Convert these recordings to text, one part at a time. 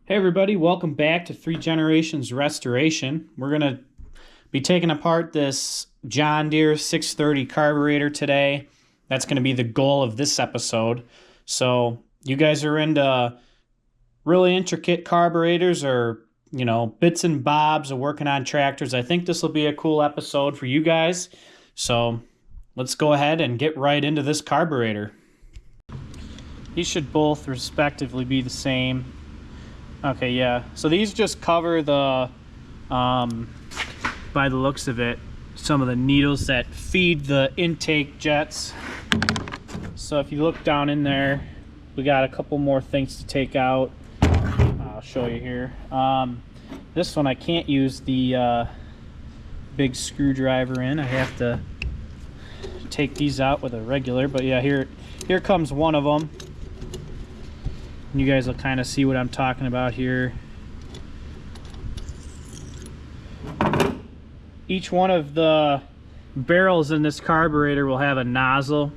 Hey everybody, welcome back to 3 Generations Restoration. We're going to be taking apart this John Deere 630 carburetor today. That's going to be the goal of this episode. So you guys are into really intricate carburetors or, bits and bobs of working on tractors. I think this will be a cool episode for you guys. So let's go ahead and get right into this carburetor. These should both respectively be the same. Okay, yeah. So these just cover the, by the looks of it, some of the needles that feed the intake jets. So if you look down in there, we got a couple more things to take out. I'll show you here. This one I can't use the big screwdriver in. I have to take these out with a regular. But yeah, here comes one of them. You guys will kind of see what I'm talking about here. Each one of the barrels in this carburetor will have a nozzle,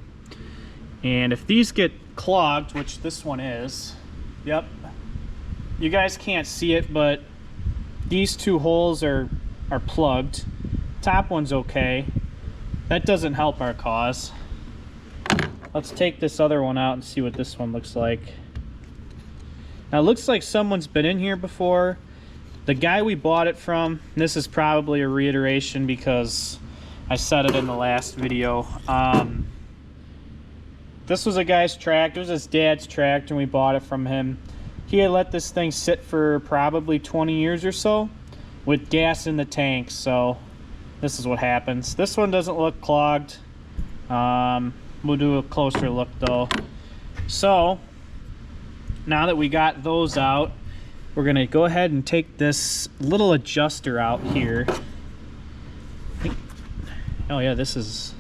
and if these get clogged, which this one is, yep, you guys can't see it, but these two holes are plugged. Top one's okay. That doesn't help our cause. Let's take this other one out and see what this one looks like. Now it looks like someone's been in here before. The guy we bought it from, and this is probably a reiteration because I said it in the last video. This was a guy's tractor. It was his dad's tractor, and we bought it from him. He had let this thing sit for probably 20 years or so with gas in the tank, so this is what happens. This one doesn't look clogged. We'll do a closer look though. So now that we got those out, we're gonna go ahead and take this little adjuster out here. Oh yeah, this is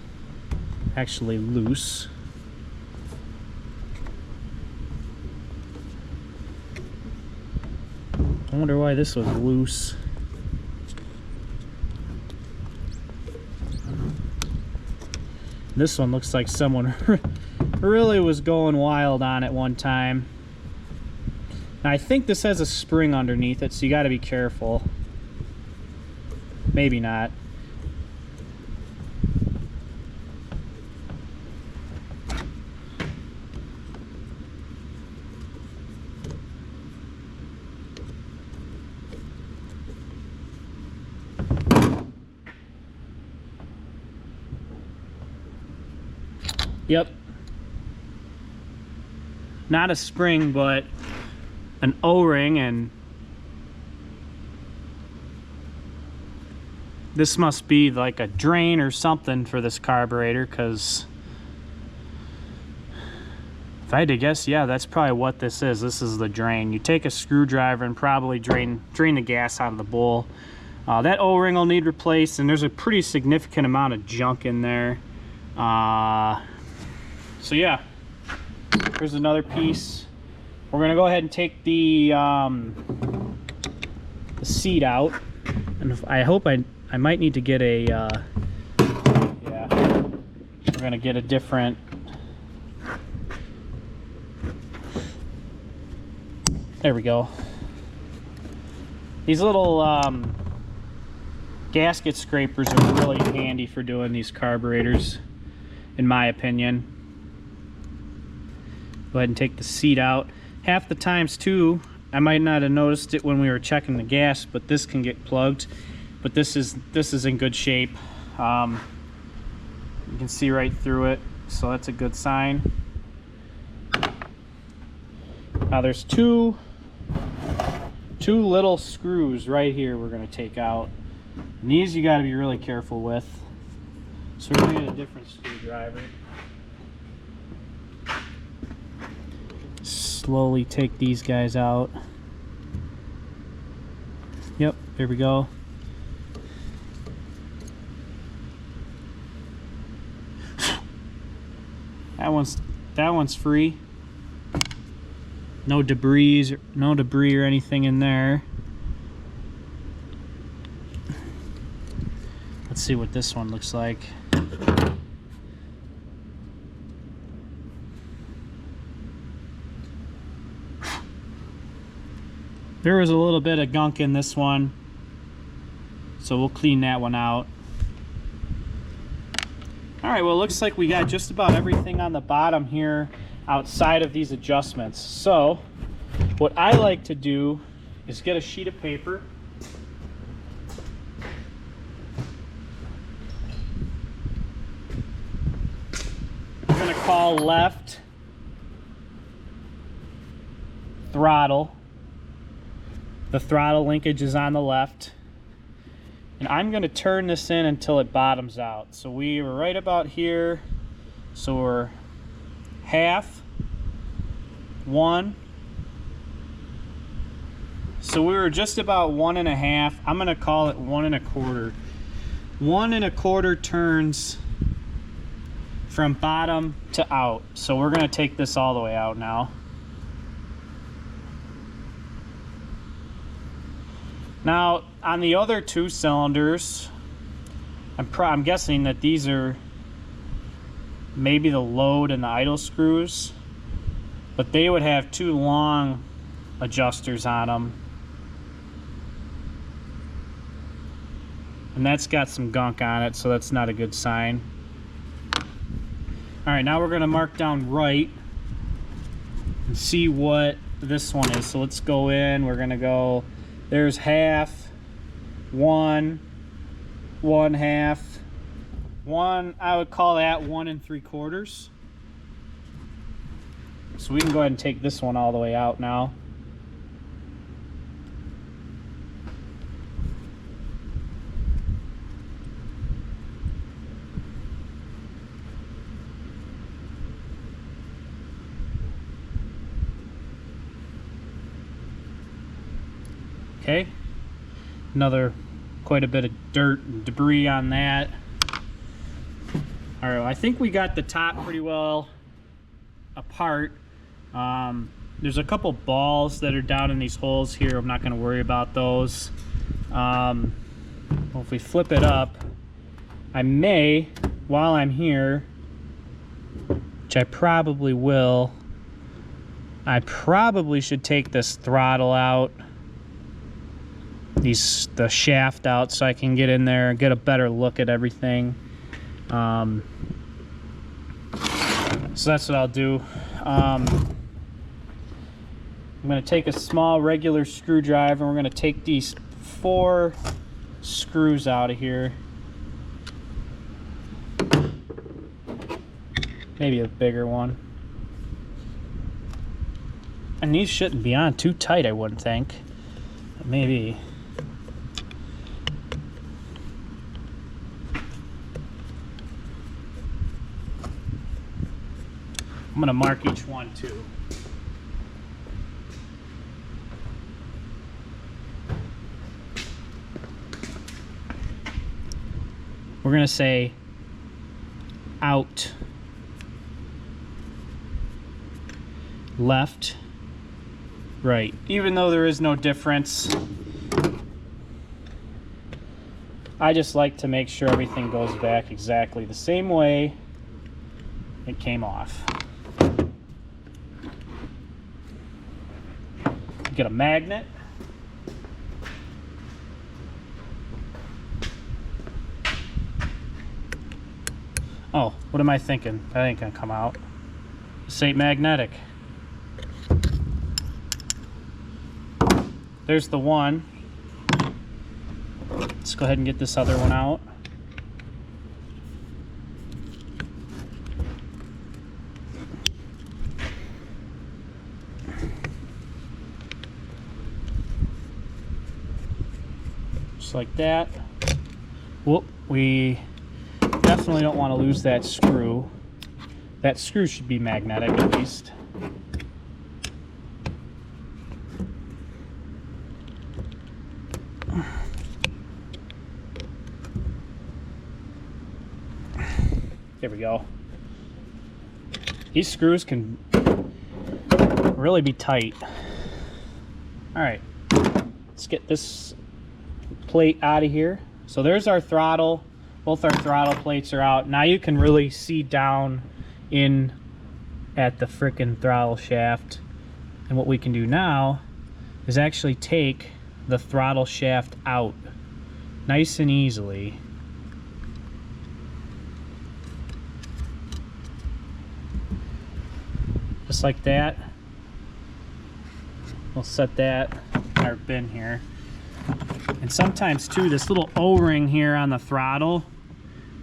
actually loose. I wonder why this was loose. This one looks like someone really was going wild on it one time. Now, I think this has a spring underneath it, so you got to be careful. Maybe not. Yep. Not a spring, but an O-ring, and this must be like a drain or something for this carburetor, because if I had to guess, yeah, that's probably what this is. This is the drain. You take a screwdriver and probably drain the gas out of the bowl. That O-ring will need replaced, and there's a pretty significant amount of junk in there. So yeah, here's another piece. We're gonna go ahead and take the seat out, and I hope I might need to get a yeah, we're gonna get a different. There we go. These little gasket scrapers are really handy for doing these carburetors, in my opinion. Go ahead and take the seat out. Half the times too, I might not have noticed it when we were checking the gas, but this can get plugged. But this is in good shape. You can see right through it, so that's a good sign. Now there's two little screws right here we're going to take out. And these you got to be really careful with. So we're going to get a different screwdriver. Slowly take these guys out. Yep, there we go. That one's free. No debris or anything in there. Let's see what this one looks like. There was a little bit of gunk in this one, so we'll clean that one out. All right, well, it looks like we got just about everything on the bottom here outside of these adjustments. So what I like to do is get a sheet of paper. I'm gonna call left throttle. The throttle linkage is on the left. And I'm going to turn this in until it bottoms out. So we were right about here. So we're half, 1. So we were just about 1.5. I'm going to call it 1 1/4. 1 1/4 turns from bottom to out. So we're going to take this all the way out now. Now, on the other 2 cylinders, I'm guessing that these are maybe the load and the idle screws, but they would have 2 long adjusters on them. And that's got some gunk on it, so that's not a good sign. All right, now we're going to mark down right and see what this one is. So let's go in. We're going to go... There's half, 1, 1/2, 1. I would call that 1 3/4. So we can go ahead and take this one all the way out now. Okay, quite a bit of dirt and debris on that. All right, well, I think we got the top pretty well apart. There's a couple balls that are down in these holes here. I'm not going to worry about those. Well, if we flip it up, I may, while I'm here, which I probably will, I probably should take this throttle out, the shaft out, so I can get in there and get a better look at everything. So that's what I'll do. I'm going to take a small regular screwdriver and we're going to take these 4 screws out of here. Maybe a bigger one. And these shouldn't be on too tight, I wouldn't think. Maybe. I'm going to mark each one too. We're going to say out, left, right. Even though there is no difference, I just like to make sure everything goes back exactly the same way it came off. Get a magnet. Oh, what am I thinking? That ain't gonna come out. This ain't magnetic. There's the one. Let's go ahead and get this other one out. Just like that. Whoop, we definitely don't want to lose that screw. That screw should be magnetic at least. There we go. These screws can really be tight. All right, let's get this plate out of here. So there's our throttle. Both our throttle plates are out. Now you can really see down at the frickin' throttle shaft. And what we can do now is actually take the throttle shaft out nice and easily. Just like that. We'll set that in our bin here. And sometimes too, this little O-ring here on the throttle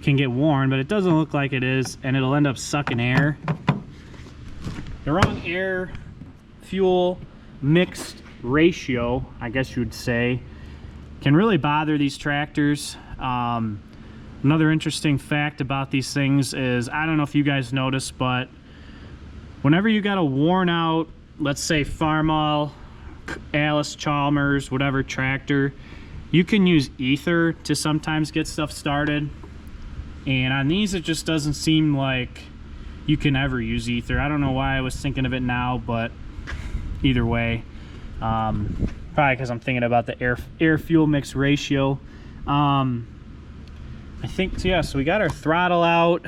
can get worn, but it doesn't look like it is, and it'll end up sucking air. The wrong air fuel mixed ratio, I guess you would say, can really bother these tractors. Another interesting fact about these things is, I don't know if you guys noticed, but whenever you got a worn out, let's say Farmall, Alice Chalmers, whatever tractor, you can use ether to sometimes get stuff started. And on these, it just doesn't seem like you can ever use ether. I don't know why I was thinking of it now, but either way, probably because I'm thinking about the air fuel mix ratio. I think, yeah, so we got our throttle out.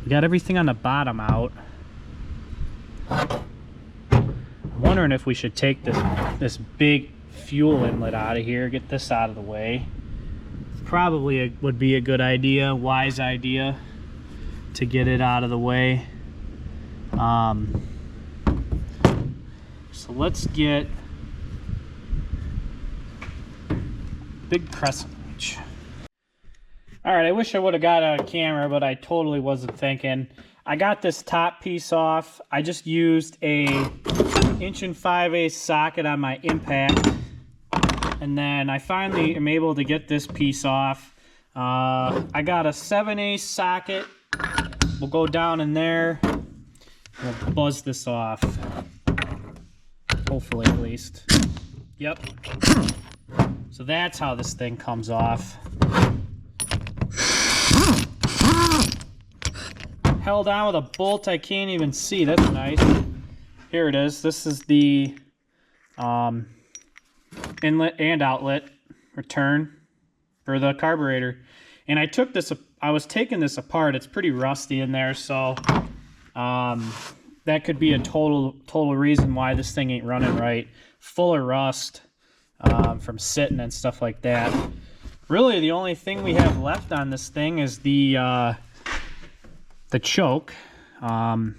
We got everything on the bottom out. I'm wondering if we should take this big fuel inlet out of here, get this out of the way. Probably would be a good idea, wise idea, to get it out of the way. So let's get big crescent wrench. All right, I wish I would have got a camera, but I totally wasn't thinking. I got this top piece off. I just used a 1 5/8" socket on my impact, and then I finally am able to get this piece off. I got a 7/8" socket. We'll go down in there. We'll buzz this off. Hopefully, at least. Yep. So that's how this thing comes off. Held on with a bolt I can't even see. That's nice. Here it is. This is the inlet and outlet return for the carburetor. And I took this, I was taking this apart. It's pretty rusty in there, so that could be a total reason why this thing ain't running right. Full of rust from sitting and stuff like that. Really, the only thing we have left on this thing is the choke. And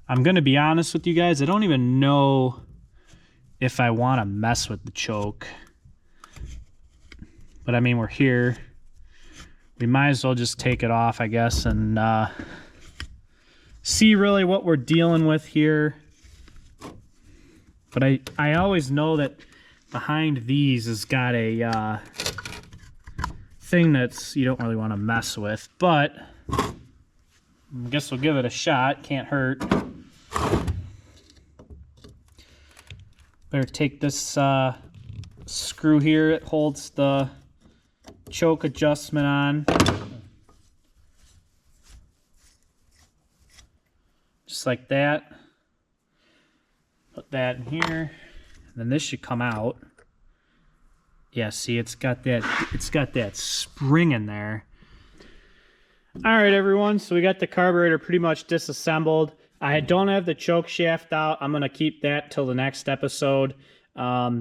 I'm gonna be honest with you guys, I don't even know if I want to mess with the choke. But I mean, we're here. We might as well just take it off, I guess, and see really what we're dealing with here. But I always know that behind these has got a thing that's you don't really want to mess with, but I guess we'll give it a shot. Can't hurt. Better take this screw here. It holds the choke adjustment on. Just like that. Put that in here. And then this should come out. Yeah, see, it's got that spring in there. All right, everyone, so we got the carburetor pretty much disassembled. I don't have the choke shaft out. I'm going to keep that till the next episode,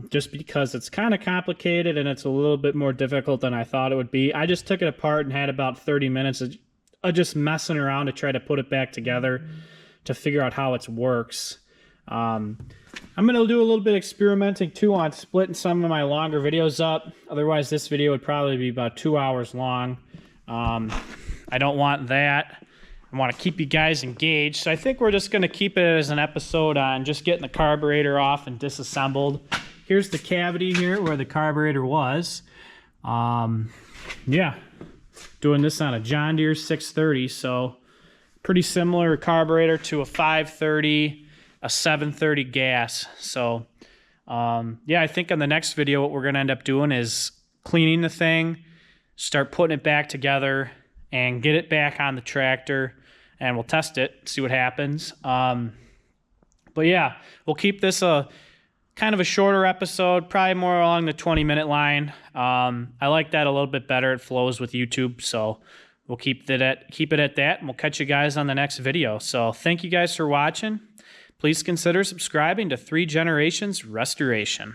just because it's kind of complicated and it's a little bit more difficult than I thought it would be. I just took it apart and had about 30 minutes of just messing around to try to put it back together to figure out how it works. I'm going to do a little bit of experimenting too on splitting some of my longer videos up. Otherwise, this video would probably be about 2 hours long. I don't want that. I want to keep you guys engaged. So I think we're just going to keep it as an episode on just getting the carburetor off and disassembled. Here's the cavity here where the carburetor was. Yeah, doing this on a John Deere 630. So pretty similar carburetor to a 530, a 730 gas. So yeah, I think on the next video what we're going to end up doing is cleaning the thing, start putting it back together, and get it back on the tractor, and we'll test it, see what happens. But yeah, we'll keep this a kind of a shorter episode, probably more along the 20-minute line. I like that a little bit better. It flows with YouTube, so we'll keep it at that, and we'll catch you guys on the next video. So thank you guys for watching. Please consider subscribing to 3 Generations Restoration.